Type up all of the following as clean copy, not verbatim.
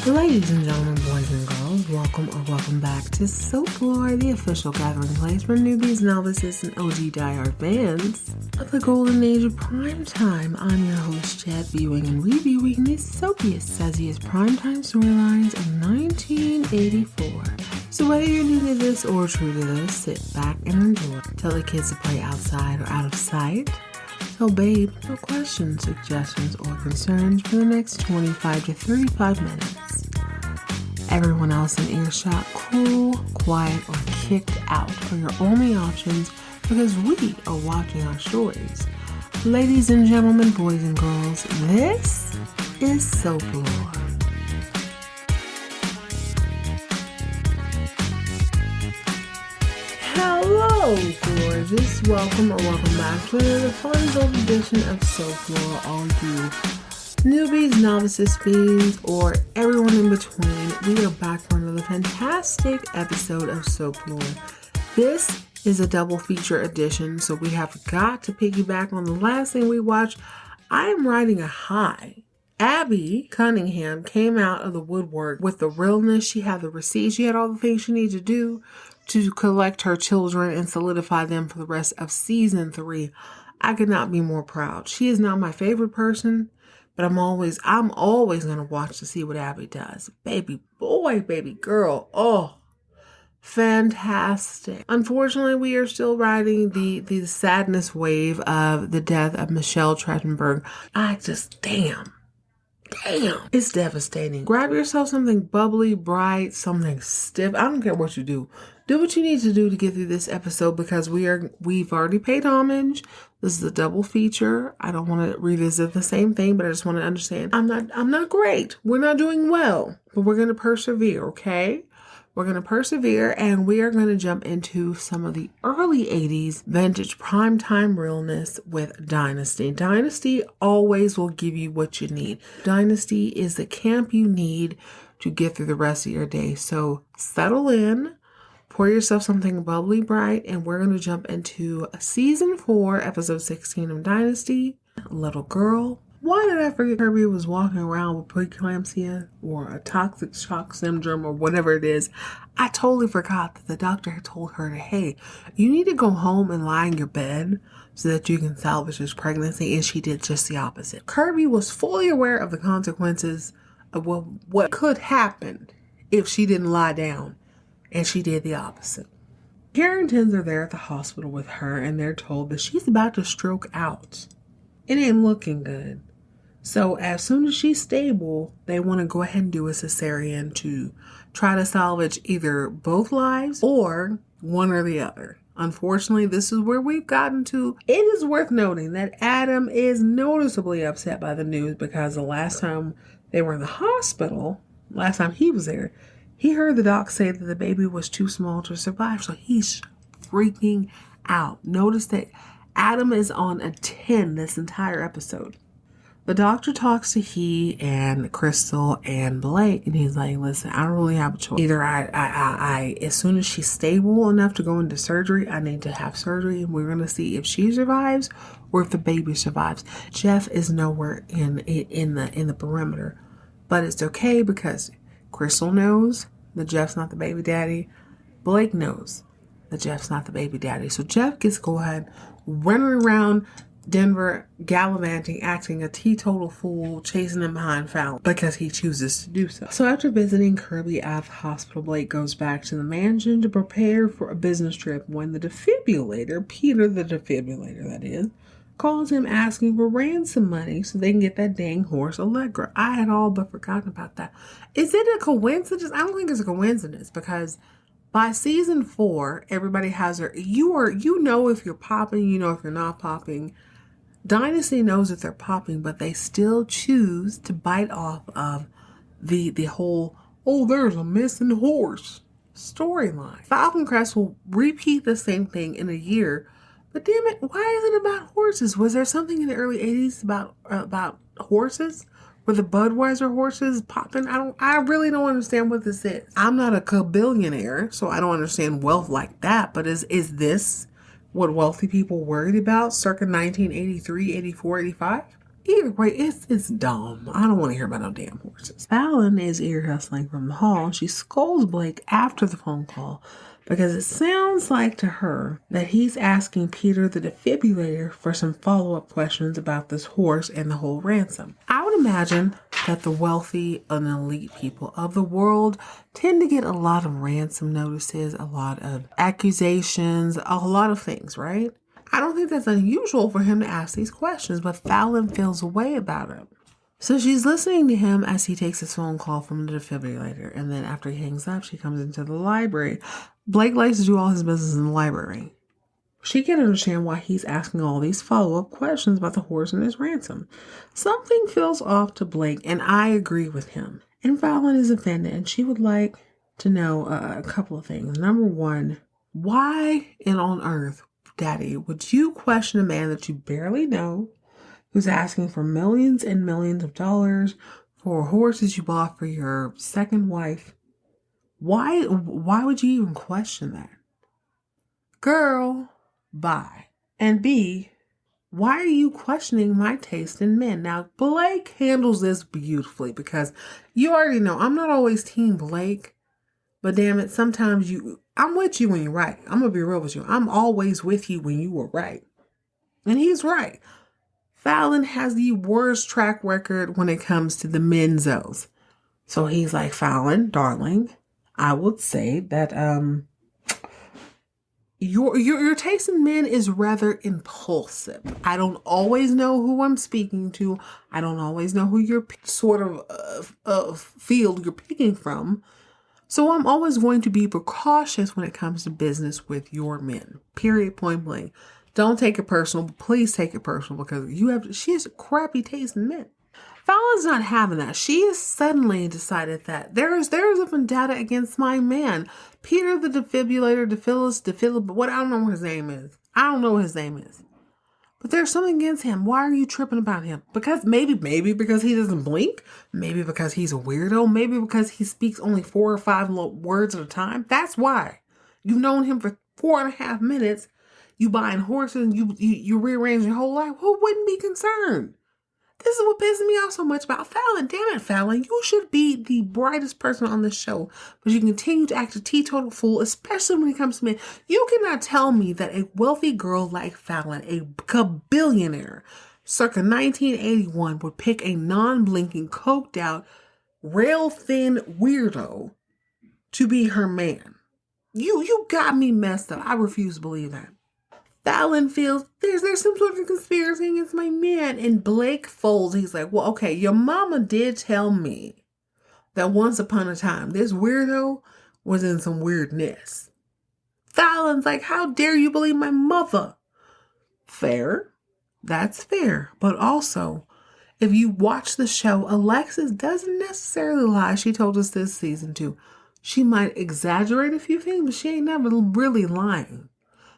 Ladies and gentlemen, boys and girls, welcome or welcome back to Folklore, the official gathering place for newbies, novices, and OG diehard fans of the golden age of primetime. I'm your host, Chad, viewing and reviewing the soapiest, sassiest primetime storylines of 1984. So whether you're new to this or true to this, sit back and enjoy. Tell the kids to play outside or out of sight. So babe, no questions, suggestions, or concerns for the next 25 to 35 minutes. Everyone else in earshot, cool, quiet, or kicked out are your only options because we are watching our stories. Ladies and gentlemen, boys and girls, this is Folklore. Hello, gorgeous. Welcome or welcome back to another fun-filled edition of Folklore. All you newbies, novices, fiends, or everyone in between, we are back for another fantastic episode of Folklore. This is a double feature edition, so we have got to piggyback on the last thing we watched. I am riding a high. Abby Cunningham came out of the woodwork with the realness. She had the receipts. She had all the things she needed to do to collect her children and solidify them for the rest of season 3. I could not be more proud. She is not my favorite person, but I'm always going to watch to see what Abby does. Baby boy, baby girl. Oh, fantastic. Unfortunately, we are still riding the sadness wave of the death of Michelle Tretenberg. Damn. It's devastating. Grab yourself something bubbly, bright, something stiff. I don't care what you do. Do what you need to do to get through this episode because we've already paid homage. This is a double feature. I don't want to revisit the same thing, but I just want to understand. I'm not great. We're not doing well, but we're going to persevere, okay? We're going to persevere, and we are going to jump into some of the early 80s vintage primetime realness with Dynasty. Dynasty always will give you what you need. Dynasty is the camp you need to get through the rest of your day. So settle in, pour yourself something bubbly bright, and we're going to jump into season 4, episode 16 of Dynasty. Little girl. Why did I forget Kirby was walking around with preeclampsia or a toxic shock syndrome or whatever it is? I totally forgot that the doctor had told her, hey, you need to go home and lie in your bed so that you can salvage this pregnancy, and she did just the opposite. Kirby was fully aware of the consequences of what could happen if she didn't lie down, and she did the opposite. Carringtons are there at the hospital with her, and they're told that she's about to stroke out. It ain't looking good. So as soon as she's stable, they want to go ahead and do a cesarean to try to salvage either both lives or one or the other. Unfortunately, this is where we've gotten to. It is worth noting that Adam is noticeably upset by the news because the last time they were in the hospital, last time he was there, he heard the doc say that the baby was too small to survive. So he's freaking out. Notice that Adam is on a 10 this entire episode. The doctor talks to he and Crystal and Blake, and he's like, listen, I don't really have a choice. Either I as soon as she's stable enough to go into surgery, I need to have surgery, and we're going to see if she survives or if the baby survives. Jeff is nowhere in the perimeter, but it's okay because Crystal knows that Jeff's not the baby daddy. Blake knows that Jeff's not the baby daddy. So Jeff gets to go ahead, running around Denver, gallivanting, acting a teetotal fool, chasing him behind Fallon because he chooses to do so. So after visiting Kirby at the hospital, Blake goes back to the mansion to prepare for a business trip when the defibrillator, Peter the defibrillator that is, calls him asking for ransom money so they can get that dang horse Allegra. I had all but forgotten about that. Is it a coincidence? I don't think it's a coincidence because by season 4, everybody has their, you know if you're popping, you know if you're not popping. Dynasty knows that they're popping, but they still choose to bite off of the whole, oh, there's a missing horse storyline. Falcon Crest will repeat the same thing in a year, but damn it, why is it about horses? Was there something in the early 80s about horses? Were the Budweiser horses popping? I really don't understand what this is. I'm not a billionaire, so I don't understand wealth like that, but is this what wealthy people worried about circa 1983, 84, 85? Either way, it's dumb. I don't want to hear about no damn horses. Fallon is ear hustling from the hall. She scolds Blake after the phone call because it sounds like to her that he's asking Peter the defibrillator for some follow-up questions about this horse and the whole ransom. I would imagine that the wealthy and elite people of the world tend to get a lot of ransom notices, a lot of accusations, a lot of things, right? I don't think that's unusual for him to ask these questions, but Fallon feels a way about it. So she's listening to him as he takes his phone call from the defibrillator, and then after he hangs up, she comes into the library. Blake likes to do all his business in the library. She can understand why he's asking all these follow-up questions about the horse and his ransom. Something feels off to Blake, and I agree with him. And Fallon is offended, and she would like to know a couple of things. Number one, why on earth, Daddy, would you question a man that you barely know, who's asking for millions and millions of dollars for horses you bought for your second wife? Why would you even question that? Girl, bye. And B, why are you questioning my taste in men? Now, Blake handles this beautifully because you already know I'm not always team Blake, but damn it, sometimes I'm with you when you're right. I'm going to be real with you. I'm always with you when you were right. And he's right. Fallon has the worst track record when it comes to the menzos. So he's like, Fallon, darling, I would say that your taste in men is rather impulsive. I don't always know who I'm speaking to. I don't always know who you're sort of field you're picking from. So I'm always going to be precautious when it comes to business with your men. Period, point blank. Don't take it personal, but please take it personal because she has a crappy taste in men. Fallon's not having that. She has suddenly decided that there is a vendetta against my man. Peter the defibrillator, what I don't know what his name is. I don't know what his name is. But there's something against him. Why are you tripping about him? Because maybe because he doesn't blink. Maybe because he's a weirdo. Maybe because he speaks only 4 or 5 words at a time. That's why. You've known him for 4.5 minutes. You buying horses and you rearrange your whole life. Who wouldn't be concerned? This is what pisses me off so much about Fallon. Damn it, Fallon. You should be the brightest person on the show. But you continue to act a teetotal fool, especially when it comes to men. You cannot tell me that a wealthy girl like Fallon, a billionaire, circa 1981, would pick a non-blinking, coked out, rail-thin weirdo to be her man. You got me messed up. I refuse to believe that. Fallon feels there's some sort of conspiracy against my man. And Blake folds. He's like, well, okay, your mama did tell me that once upon a time, this weirdo was in some weirdness. Fallon's like, how dare you believe my mother? Fair. That's fair. But also, if you watch the show, Alexis doesn't necessarily lie. She told us this season too. She might exaggerate a few things, but she ain't never really lying.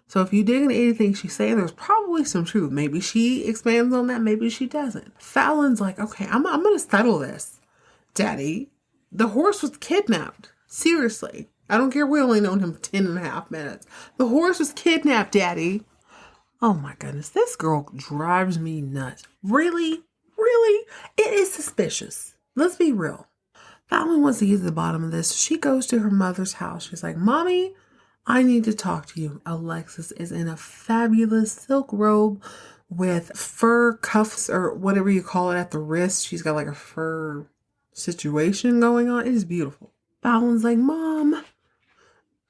So if you dig into anything she's saying, there's probably some truth. Maybe she expands on that. Maybe she doesn't. Fallon's like, okay, I'm going to settle this. Daddy, the horse was kidnapped. Seriously. I don't care. We only known him 10.5 minutes. The horse was kidnapped, Daddy. Oh my goodness. This girl drives me nuts. Really? Really? It is suspicious. Let's be real. Fallon wants to get to the bottom of this. She goes to her mother's house. She's like, Mommy, I need to talk to you. Alexis is in a fabulous silk robe with fur cuffs or whatever you call it at the wrist. She's got like a fur situation going on. It is beautiful. Fallon's like, Mom,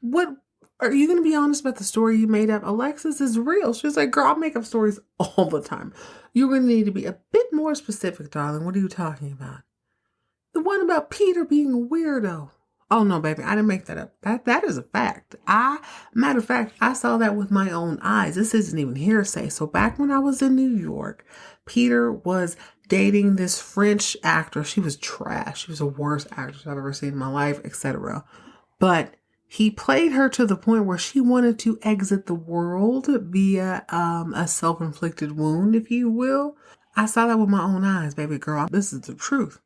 what are you going to be honest about the story you made up? Alexis is real. She's like, girl, I make up stories all the time. You're going to need to be a bit more specific, darling. What are you talking about? The one about Peter being a weirdo. Oh, no, baby, I didn't make that up. That is a fact. Matter of fact, I saw that with my own eyes. This isn't even hearsay. So back when I was in New York, Peter was dating this French actress. She was trash. She was the worst actress I've ever seen in my life, etc. But he played her to the point where she wanted to exit the world via a self-inflicted wound, if you will. I saw that with my own eyes, baby girl. This is the truth.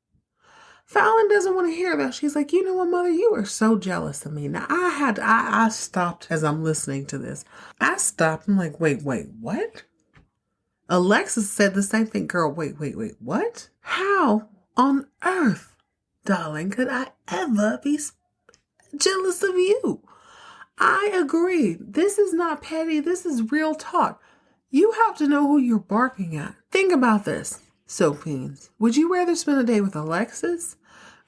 Fallon doesn't want to hear that. She's like, you know what, Mother? You are so jealous of me. Now, I stopped as I'm listening to this. I stopped. I'm like, wait, what? Alexis said the same thing. Girl, wait, what? How on earth, darling, could I ever be jealous of you? I agree. This is not petty. This is real talk. You have to know who you're barking at. Think about this, soap fiends. Would you rather spend a day with Alexis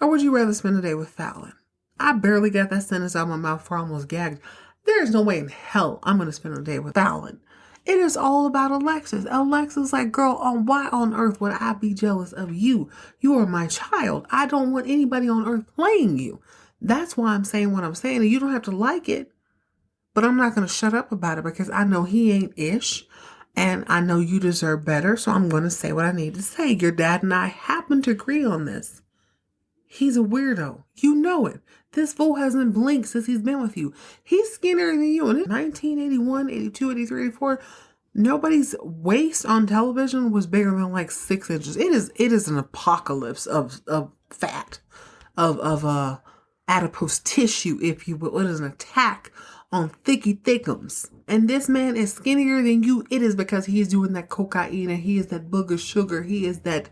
or would you rather spend a day with Fallon? I barely got that sentence out of my mouth before I almost gagged. There is no way in hell I'm going to spend a day with Fallon. It is all about Alexis. Alexis like, girl, why on earth would I be jealous of you? You are my child. I don't want anybody on earth playing you. That's why I'm saying what I'm saying. And you don't have to like it. But I'm not going to shut up about it because I know he ain't ish. And I know you deserve better. So I'm going to say what I need to say. Your dad and I happen to agree on this. He's a weirdo. You know it. This fool hasn't blinked since he's been with you. He's skinnier than you. And in 1981, 82, 83, 84, nobody's waist on television was bigger than like 6 inches. It is an apocalypse of fat, of adipose tissue, if you will. It is an attack on thicky thickums. And this man is skinnier than you. It is because he is doing that cocaine and he is that booger sugar. He is that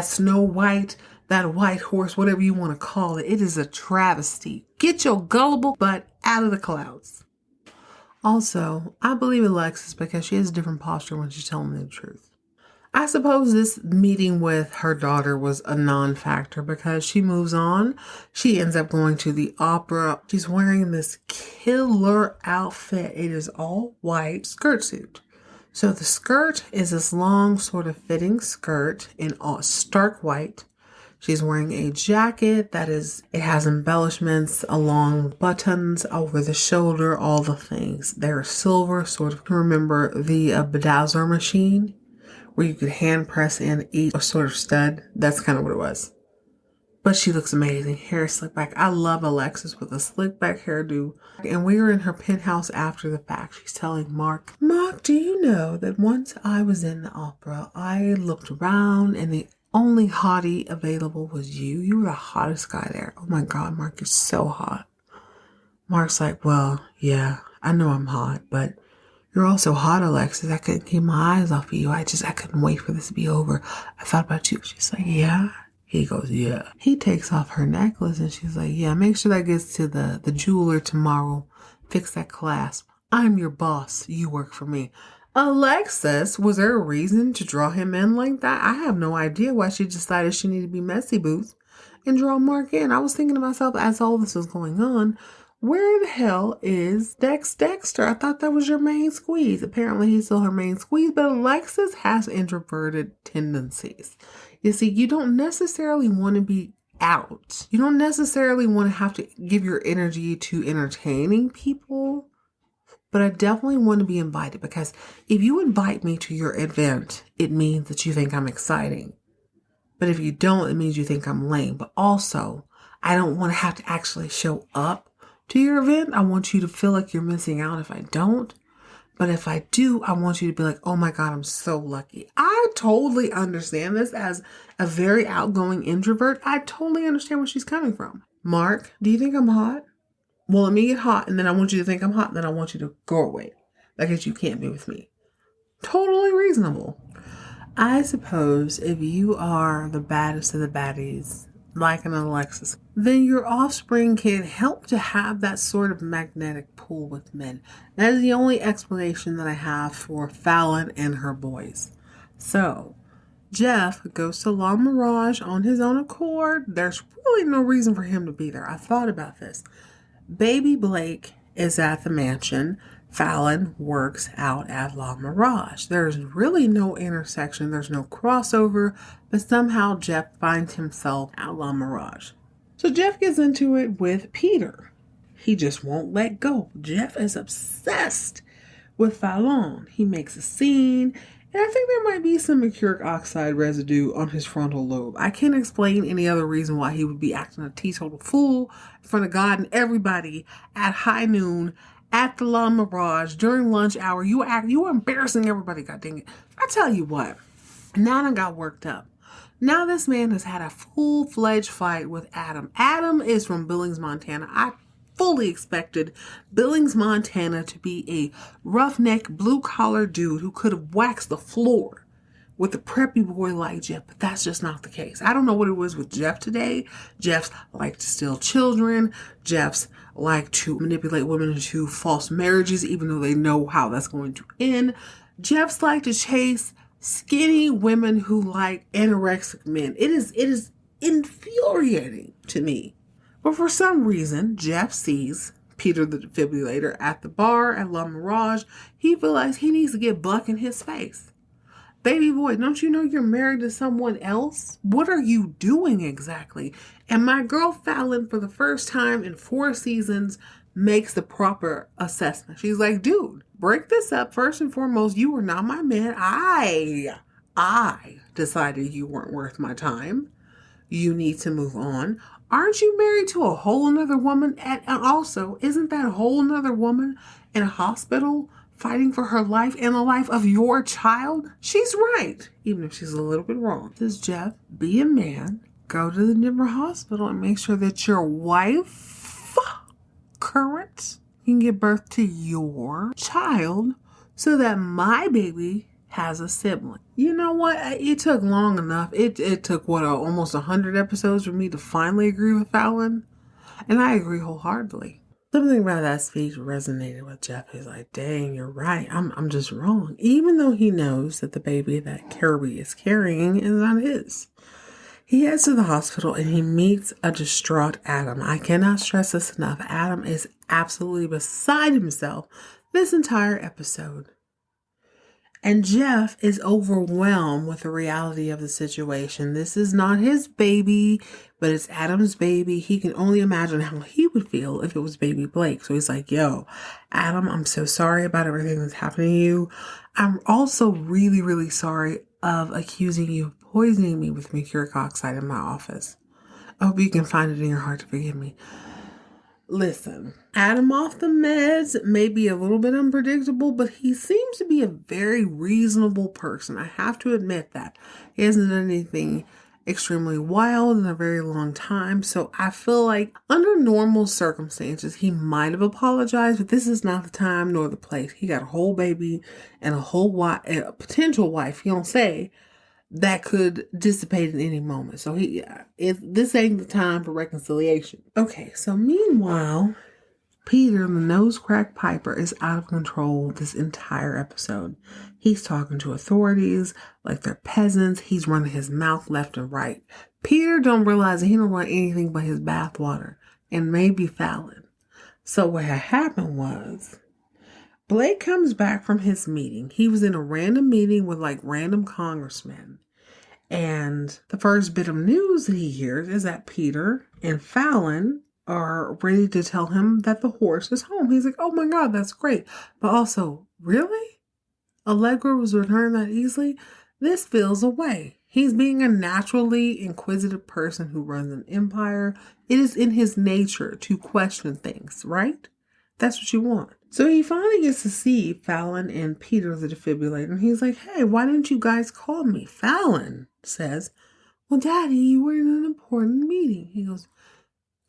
Snow White, that white horse, whatever you want to call it. It is a travesty. Get your gullible butt out of the clouds. Also, I believe Alexis because she has a different posture when she's telling me the truth. I suppose this meeting with her daughter was a non-factor because she moves on. She ends up going to the opera. She's wearing this killer outfit. It is all white skirt suit. So the skirt is this long sort of fitting skirt in all stark white. She's wearing a jacket it has embellishments along buttons, over the shoulder, all the things. They're silver, sort of remember the bedazzler machine where you could hand press in each sort of stud. That's kind of what it was. But she looks amazing. Hair slicked back. I love Alexis with a slick back hairdo. And we were in her penthouse after the fact. She's telling Mark, do you know that once I was in the opera, I looked around and the only hottie available was you. You were the hottest guy there. Oh my God, Mark, you're so hot. Mark's like, well, yeah, I know I'm hot, but you're also hot, Alexis. I couldn't keep my eyes off of you. I couldn't wait for this to be over. I thought about you. She's like, yeah. He goes, yeah. He takes off her necklace and she's like, yeah, make sure that gets to the jeweler tomorrow. Fix that clasp. I'm your boss. You work for me. Alexis, was there a reason to draw him in like that? I have no idea why she decided she needed to be messy boots and draw Mark in. I was thinking to myself as all this was going on, where the hell is Dexter? I thought that was your main squeeze. Apparently he's still her main squeeze, but Alexis has introverted tendencies. You see, you don't necessarily want to be out. You don't necessarily want to have to give your energy to entertaining people. But I definitely want to be invited because if you invite me to your event, it means that you think I'm exciting. But if you don't, it means you think I'm lame. But also, I don't want to have to actually show up to your event. I want you to feel like you're missing out if I don't. But if I do, I want you to be like, oh my God, I'm so lucky. I totally understand this as a very outgoing introvert. I totally understand where she's coming from. Mark, do you think I'm hot? Well, let me get hot, and then I want you to think I'm hot, and then I want you to go away. Because you can't be with me. Totally reasonable. I suppose if you are the baddest of the baddies, like an Alexis, then your offspring can help to have that sort of magnetic pull with men. That is the only explanation that I have for Fallon and her boys. So, Jeff goes to La Mirage on his own accord. There's really no reason for him to be there. I thought about this. Baby Blake is at the mansion. Fallon works out at La Mirage. There's really no intersection. There's no crossover. But somehow Jeff finds himself at La Mirage. So Jeff gets into it with Peter. He just won't let go. Jeff is obsessed with Fallon. He makes a scene. And I think there might be some mercuric oxide residue on his frontal lobe. I can't explain any other reason why he would be acting a teetotal fool in front of God and everybody at high noon at the La Mirage during lunch hour. You were embarrassing everybody, god dang it. I tell you what, now I got worked up. Now this man has had a full-fledged fight with Adam. Adam is from Billings, Montana. I fully expected Billings, Montana to be a roughneck, blue-collar dude who could have waxed the floor with a preppy boy like Jeff, but that's just not the case. I don't know what it was with Jeff today. Jeff's like to steal children. Jeff's like to manipulate women into false marriages, even though they know how that's going to end. Jeff's like to chase skinny women who like anorexic men. It is infuriating to me. But for some reason, Jeff sees Peter the defibrillator at the bar at La Mirage. He feels like he needs to get Buck in his face. Baby boy, don't you know you're married to someone else? What are you doing exactly? And my girl Fallon, for the first time in 4 seasons, makes the proper assessment. She's like, dude, break this up. First and foremost, you were not my man. I decided you weren't worth my time. You need to move on. Aren't you married to a whole nother woman? And also, isn't that whole nother woman in a hospital fighting for her life and the life of your child? She's right, even if she's a little bit wrong. Says Jeff, be a man, go to the Denver hospital and make sure that your wife, current, can give birth to your child so that my baby has a sibling. You know what? It took long enough. It took, almost 100 episodes for me to finally agree with Fallon. And I agree wholeheartedly. Something about that speech resonated with Jeff. He's like, dang, you're right. I'm just wrong. Even though he knows that the baby that Kirby is carrying is not his. He heads to the hospital and he meets a distraught Adam. I cannot stress this enough. Adam is absolutely beside himself this entire episode. And Jeff is overwhelmed with the reality of the situation. This is not his baby, but it's Adam's baby. He can only imagine how he would feel if it was baby Blake. So he's like, yo, Adam, I'm so sorry about everything that's happening to you. I'm also really, really sorry of accusing you of poisoning me with mercuric oxide in my office. I hope you can find it in your heart to forgive me. Listen, Adam off the meds may be a little bit unpredictable, but he seems to be a very reasonable person. I have to admit that. He hasn't done anything extremely wild in a very long time. So I feel like under normal circumstances, he might have apologized, but this is not the time nor the place. He got a whole baby and a potential wife, fiancé, that could dissipate in any moment. So this ain't the time for reconciliation. Okay, so meanwhile, Peter, the nose crack piper, is out of control this entire episode. He's talking to authorities like they're peasants. He's running his mouth left and right. Peter don't realize that he don't want anything but his bathwater and maybe Fallon. So what had happened was, Blake comes back from his meeting. He was in a random meeting with like random congressmen. And the first bit of news that he hears is that Peter and Fallon are ready to tell him that the horse is home. He's like, oh my God, that's great. But also, really? Allegra was returned that easily? This feels away. He's being a naturally inquisitive person who runs an empire. It is in his nature to question things, right? That's what you want. So he finally gets to see Fallon and Peter the defibrillator. And he's like, hey, why didn't you guys call me? Fallon says, well, Daddy, you were in an important meeting. He goes,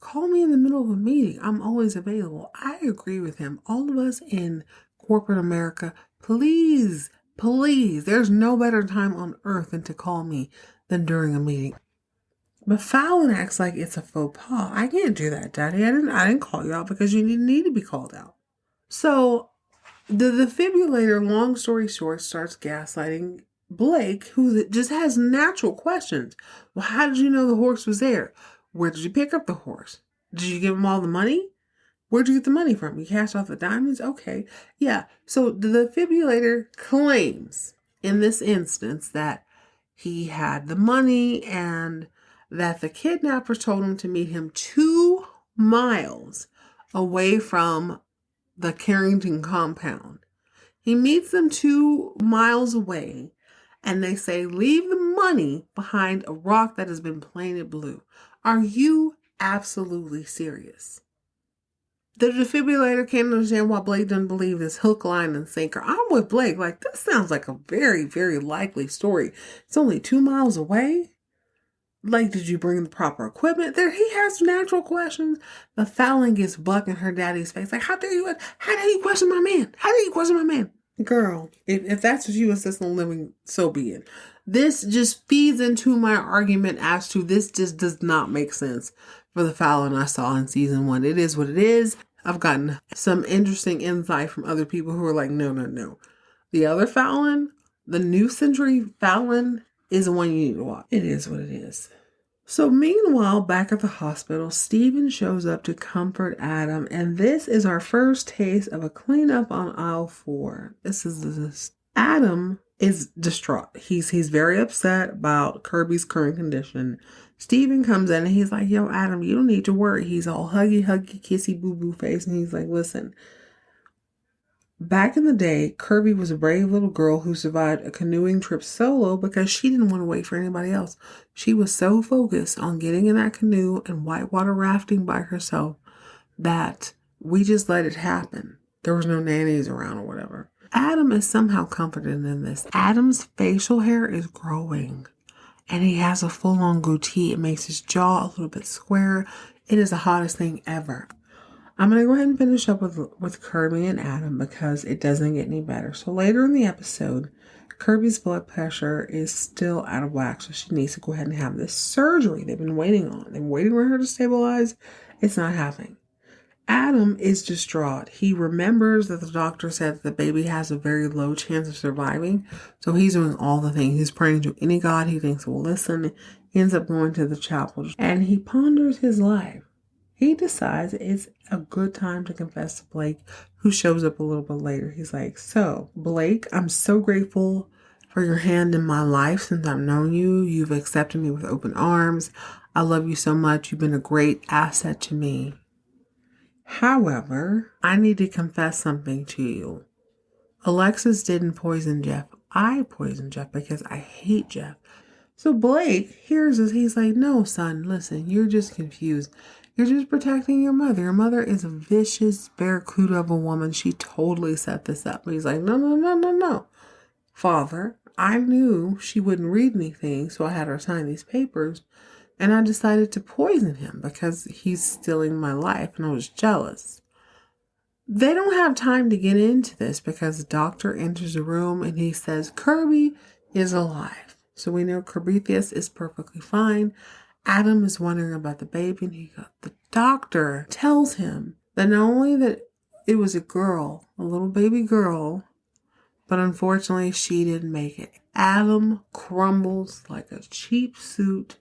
call me in the middle of a meeting. I'm always available. I agree with him. All of us in corporate America, please, there's no better time on earth than to call me than during a meeting. But Fallon acts like it's a faux pas. I can't do that, Daddy. I didn't call you out because you didn't need to be called out. So the defibrillator, long story short, starts gaslighting Blake, who just has natural questions. Well, how did you know the horse was there? Where did you pick up the horse? Did you give him all the money? Where'd you get the money from? You cashed off the diamonds? Okay. Yeah. So the defibrillator claims in this instance that he had the money and that the kidnappers told him to meet him 2 miles away from the Carrington compound. He meets them 2 miles away and they say, leave the money behind a rock that has been painted blue. Are you absolutely serious? The defibrillator can't understand why Blake doesn't believe this hook, line, and sinker. I'm with Blake. Like, this sounds like a very, very likely story. It's only 2 miles away. Like, did you bring the proper equipment? There, he has natural questions. The Fallon gets buck in her daddy's face. Like, how dare you question my man? How dare you question my man? Girl, if that's what you insist on living, so be it. This just feeds into my argument as to this just does not make sense for the Fallon I saw in season 1. It is what it is. I've gotten some interesting insight from other people who are like, no. The other Fallon, the new century Fallon, is the one you need to watch. It is what it is. So meanwhile, back at the hospital, Steven shows up to comfort Adam, and this is our first taste of a cleanup on aisle 4. Adam is distraught. He's very upset about Kirby's current condition. Steven comes in and he's like, yo, Adam, you don't need to worry. He's all huggy, kissy, boo-boo face, and he's like, listen, back in the day, Kirby was a brave little girl who survived a canoeing trip solo because she didn't want to wait for anybody else. She was so focused on getting in that canoe and whitewater rafting by herself that we just let it happen. There was no nannies around or whatever. Adam is somehow comforted in this. Adam's facial hair is growing and he has a full-on goatee. It makes his jaw a little bit square. It is the hottest thing ever. I'm going to go ahead and finish up with Kirby and Adam because it doesn't get any better. So later in the episode, Kirby's blood pressure is still out of whack, so she needs to go ahead and have this surgery they've been waiting on. They've been waiting for her to stabilize. It's not happening. Adam is distraught. He remembers that the doctor said that the baby has a very low chance of surviving, so he's doing all the things. He's praying to any God he thinks will listen. He ends up going to the chapel, and he ponders his life. He decides it's a good time to confess to Blake, who shows up a little bit later. He's like, so, Blake, I'm so grateful for your hand in my life since I've known you. You've accepted me with open arms. I love you so much. You've been a great asset to me. However, I need to confess something to you. Alexis didn't poison Jeff. I poisoned Jeff because I hate Jeff. So Blake hears this. He's like, no, son, listen, you're just confused. You're just protecting your mother. Your mother is a vicious barracuda of a woman. She totally set this up. But he's like, no. Father, I knew she wouldn't read anything, so I had her sign these papers. And I decided to poison him because he's stealing my life, and I was jealous. They don't have time to get into this because the doctor enters the room and he says, Kirby is alive. So we know Kirbytheus is perfectly fine. Adam is wondering about the baby, and the doctor tells him that not only that it was a girl, a little baby girl, but unfortunately she didn't make it. Adam crumbles like a cheap suit.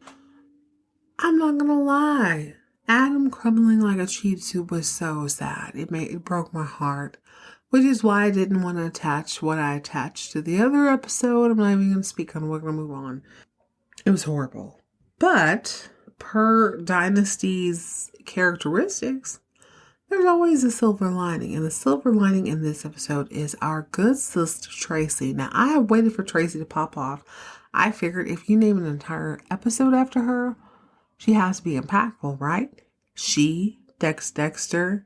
I'm not gonna lie. Adam crumbling like a cheap suit was so sad. It broke my heart, which is why I didn't want to attach what I attached to the other episode. I'm not even going to speak on it. We're going to move on. It was horrible. But per Dynasty's characteristics, there's always a silver lining. And the silver lining in this episode is our good sister Tracy. Now, I have waited for Tracy to pop off. I figured if you name an entire episode after her, she has to be impactful, right? She, Dexter,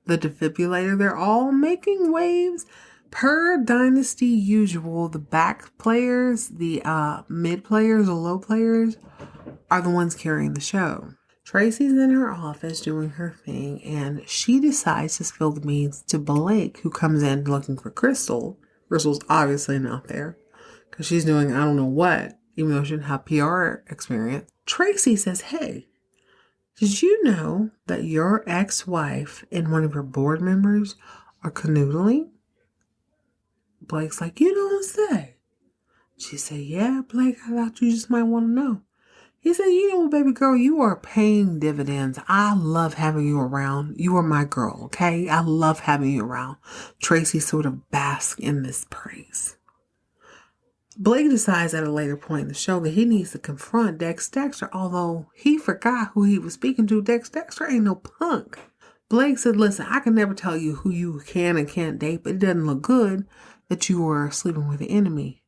the defibrillator, they're all making waves. Per Dynasty usual, the back players, the mid players, the low players are the ones carrying the show. Tracy's in her office doing her thing, and she decides to spill the beans to Blake, who comes in looking for Crystal. Crystal's obviously not there because she's doing I don't know what, even though she didn't have PR experience. Tracy says, hey, did you know that your ex-wife and one of your board members are canoodling? Blake's like, you don't say. She said, yeah, Blake, I thought you just might want to know. He said, you know, baby girl, you are paying dividends. I love having you around. You are my girl, okay? I love having you around. Tracy sort of basks in this praise. Blake decides at a later point in the show that he needs to confront Dexter, although he forgot who he was speaking to. Dexter ain't no punk. Blake said, listen, I can never tell you who you can and can't date, but it doesn't look good that you were sleeping with the enemy.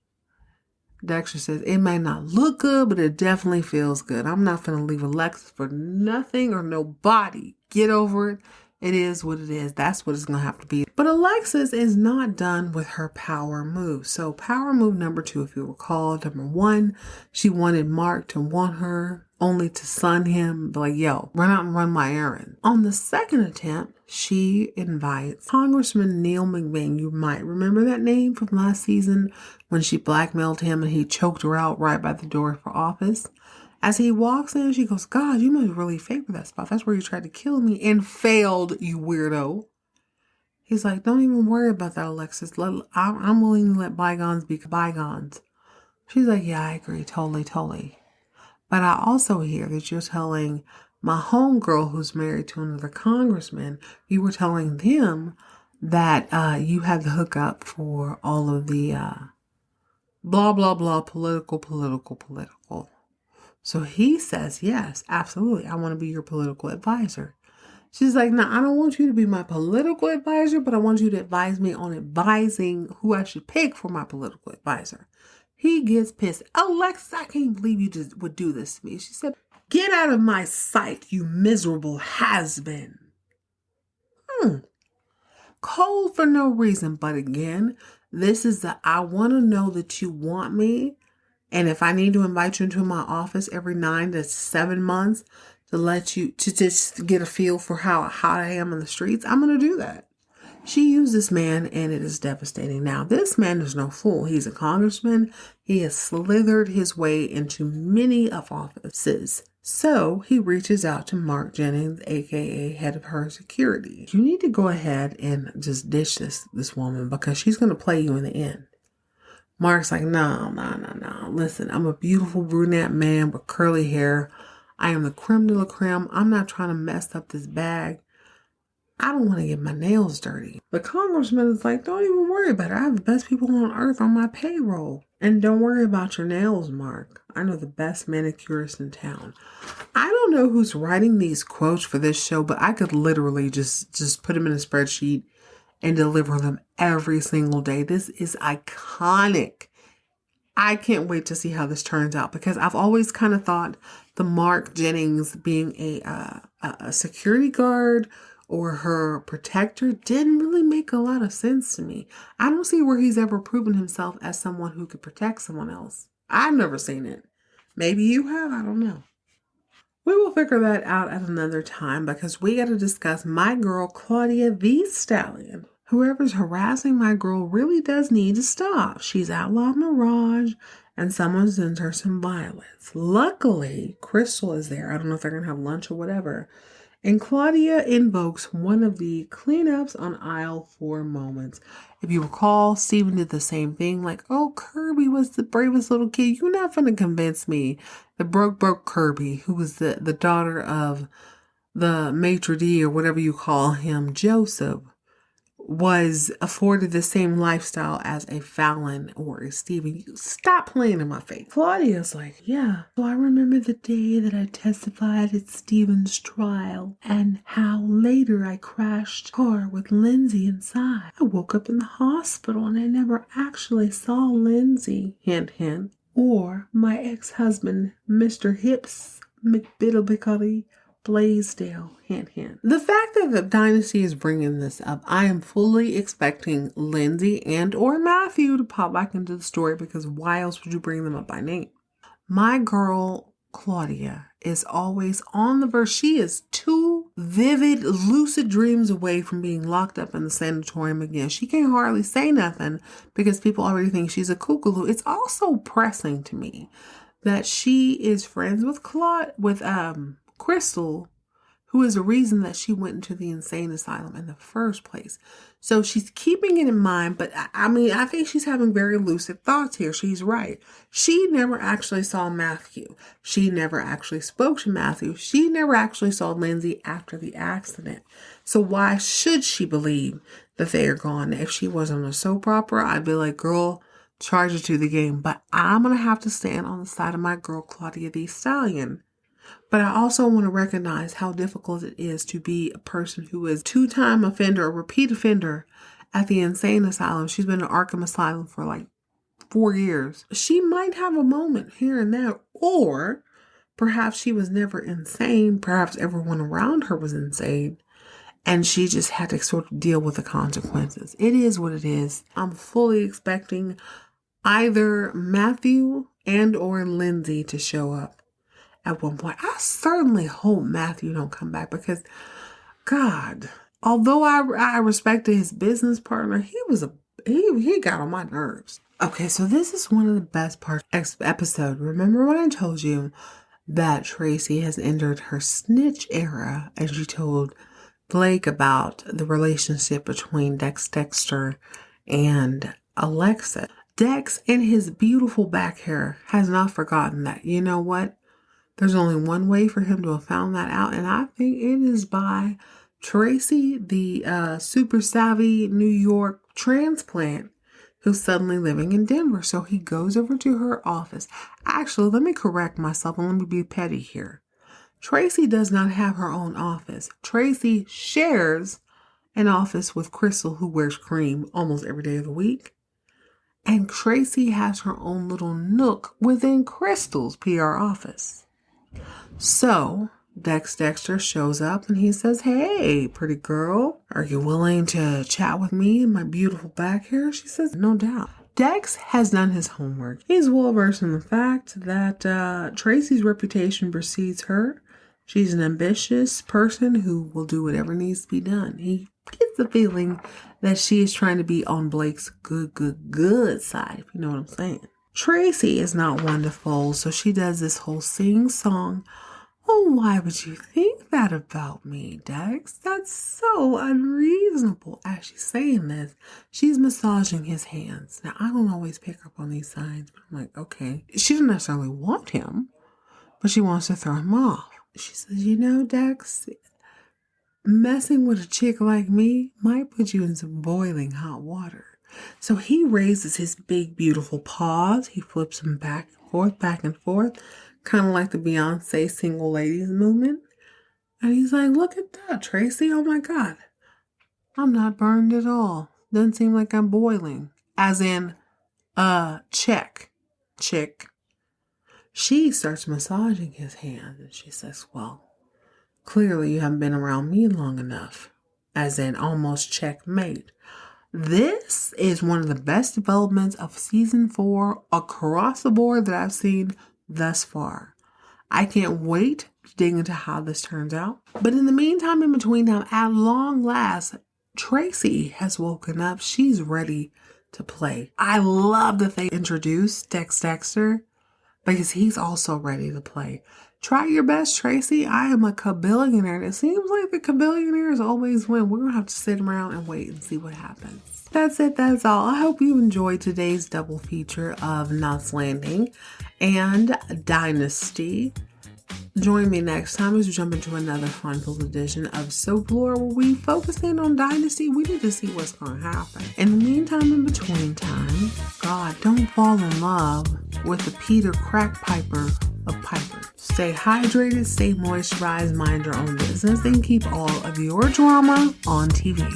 Dexter says, it may not look good, but it definitely feels good. I'm not going to leave Alexis for nothing or nobody. Get over it It is what it is. That's what it's going to have to be. But Alexis is not done with her power move. So power move number 2, if you recall, number 1, she wanted Mark to want her only to sun him, be like, yo, run out and run my errand. On the second attempt, she invites Congressman Neil McBain. You might remember that name from last season when she blackmailed him and he choked her out right by the door for office. As he walks in, she goes, God, you must really favor that spot. That's where you tried to kill me and failed, you weirdo. He's like, don't even worry about that, Alexis. I'm willing to let bygones be bygones. She's like, yeah, I agree. Totally. But I also hear that you're telling my homegirl who's married to another congressman, you were telling them that you had the hookup for all of the blah, blah, blah, political. So he says, yes, absolutely. I want to be your political advisor. She's like, no, I don't want you to be my political advisor, but I want you to advise me on advising who I should pick for my political advisor. He gets pissed. Alexis, I can't believe you just would do this to me. She said, get out of my sight, you miserable has-been. Cold for no reason. But again, this is I want to know that you want me. And if I need to invite you into my office every 9 to 7 months to let you, to just get a feel for how hot I am in the streets, I'm going to do that. She used this man and it is devastating. Now, this man is no fool. He's a congressman. He has slithered his way into many of offices. So he reaches out to Mark Jennings, aka head of her security. You need to go ahead and just ditch this woman because she's going to play you in the end. Mark's like, no. Listen, I'm a beautiful brunette man with curly hair. I am the creme de la creme. I'm not trying to mess up this bag. I don't want to get my nails dirty. The congressman is like, don't even worry about it. I have the best people on earth on my payroll. And don't worry about your nails, Mark. I know the best manicurist in town. I don't know who's writing these quotes for this show, but I could literally just put them in a spreadsheet and deliver them every single day. This is iconic. I can't wait to see how this turns out because I've always kind of thought the Mark Jennings being a security guard or her protector didn't really make a lot of sense to me. I don't see where he's ever proven himself as someone who could protect someone else. I've never seen it. Maybe you have. I don't know. We will figure that out at another time because we got to discuss my girl, Claudia the Stallion. Whoever's harassing my girl really does need to stop. She's outlawed Mirage and someone sends her some violence. Luckily, Crystal is there. I don't know if they're going to have lunch or whatever. And Claudia invokes one of the cleanups on aisle 4 moments. If you recall, Steven did the same thing. Like, oh, Kirby was the bravest little kid. You're not going to convince me. The broke Kirby, who was the daughter of the maitre d' or whatever you call him, Joseph, was afforded the same lifestyle as a Fallon or a Steven. You stop playing in my face. Claudia's like, yeah. So I remember the day that I testified at Steven's trial and how later I crashed a car with Lindsay inside. I woke up in the hospital and I never actually saw Lindsay, hint, hint, or my ex-husband, Mr. Hips McBiddlebickley Blaisdell, hint, hint. The fact that the Dynasty is bringing this up, I am fully expecting Lindsay and or Matthew to pop back into the story because why else would you bring them up by name? My girl, Claudia, is always on the verge. She is 2 vivid, lucid dreams away from being locked up in the sanatorium again. She can't hardly say nothing because people already think she's a kookaloo. It's also pressing to me that she is friends with Crystal, who is the reason that she went into the insane asylum in the first place. So she's keeping it in mind, but I think she's having very lucid thoughts here. She's right. She never actually saw Matthew. She never actually spoke to Matthew. She never actually saw Lindsay after the accident. So why should she believe that they are gone? If she was on a soap opera, I'd be like, girl, charge her to the game. But I'm going to have to stand on the side of my girl, Claudia the Stallion. But I also want to recognize how difficult it is to be a person who is 2-time offender, a repeat offender at the insane asylum. She's been in Arkham Asylum for like 4 years. She might have a moment here and there, or perhaps she was never insane. Perhaps everyone around her was insane. And she just had to sort of deal with the consequences. It is what it is. I'm fully expecting either Matthew and or Lindsay to show up at one point. I certainly hope Matthew don't come back because, God, although I respected his business partner, he got on my nerves. Okay, so this is one of the best parts of the episode. Remember when I told you that Tracy has entered her snitch era, and she told Blake about the relationship between Dexter and Alexa. Dex, in his beautiful back hair, has not forgotten that. You know what? There's only one way for him to have found that out, and I think it is by Tracy, the super savvy New York transplant who's suddenly living in Denver. So he goes over to her office. Actually, let me correct myself and let me be petty here. Tracy does not have her own office. Tracy shares an office with Crystal, who wears cream almost every day of the week. And Tracy has her own little nook within Crystal's PR office. So Dexter shows up and he says, "Hey, pretty girl, are you willing to chat with me in my beautiful back hair?" She says, "No doubt." Dex has done his homework. He's well versed in the fact that Tracy's reputation precedes her. She's an ambitious person who will do whatever needs to be done. He gets the feeling that she is trying to be on Blake's good side, if you know what I'm saying. Tracy is not one to fold, so she does this whole sing-song. "Oh, why would you think that about me, Dex? That's so unreasonable." As she's saying this, she's massaging his hands. Now, I don't always pick up on these signs, but I'm like, okay. She doesn't necessarily want him, but she wants to throw him off. She says, "You know, Dex, messing with a chick like me might put you in some boiling hot water." So he raises his big, beautiful paws. He flips them back and forth, kind of like the Beyonce single ladies movement. And he's like, "Look at that, Tracy. Oh my God. I'm not burned at all. Doesn't seem like I'm boiling." As in, check. Chick. She starts massaging his hand and she says, "Well, clearly you haven't been around me long enough." As in, almost checkmate. This is one of the best developments of season 4 across the board that I've seen thus far. I can't wait to dig into how this turns out. But in the meantime, in between time, at long last, Tracy has woken up. She's ready to play. I love that they introduced Dexter because he's also ready to play. Try your best, Tracy. I am a kabillionaire. It seems like the kabillionaires always win. We're going to have to sit around and wait and see what happens. That's it. That's all. I hope you enjoyed today's double feature of Knots Landing and Dynasty. Join me next time as we jump into another fun-filled edition of Soap Lore, where we focus in on Dynasty. We need to see what's going to happen. In the meantime, in between time, God, don't fall in love with the Peter Crackpiper of Piper. Stay hydrated, stay moisturized, mind your own business, and keep all of your drama on TV.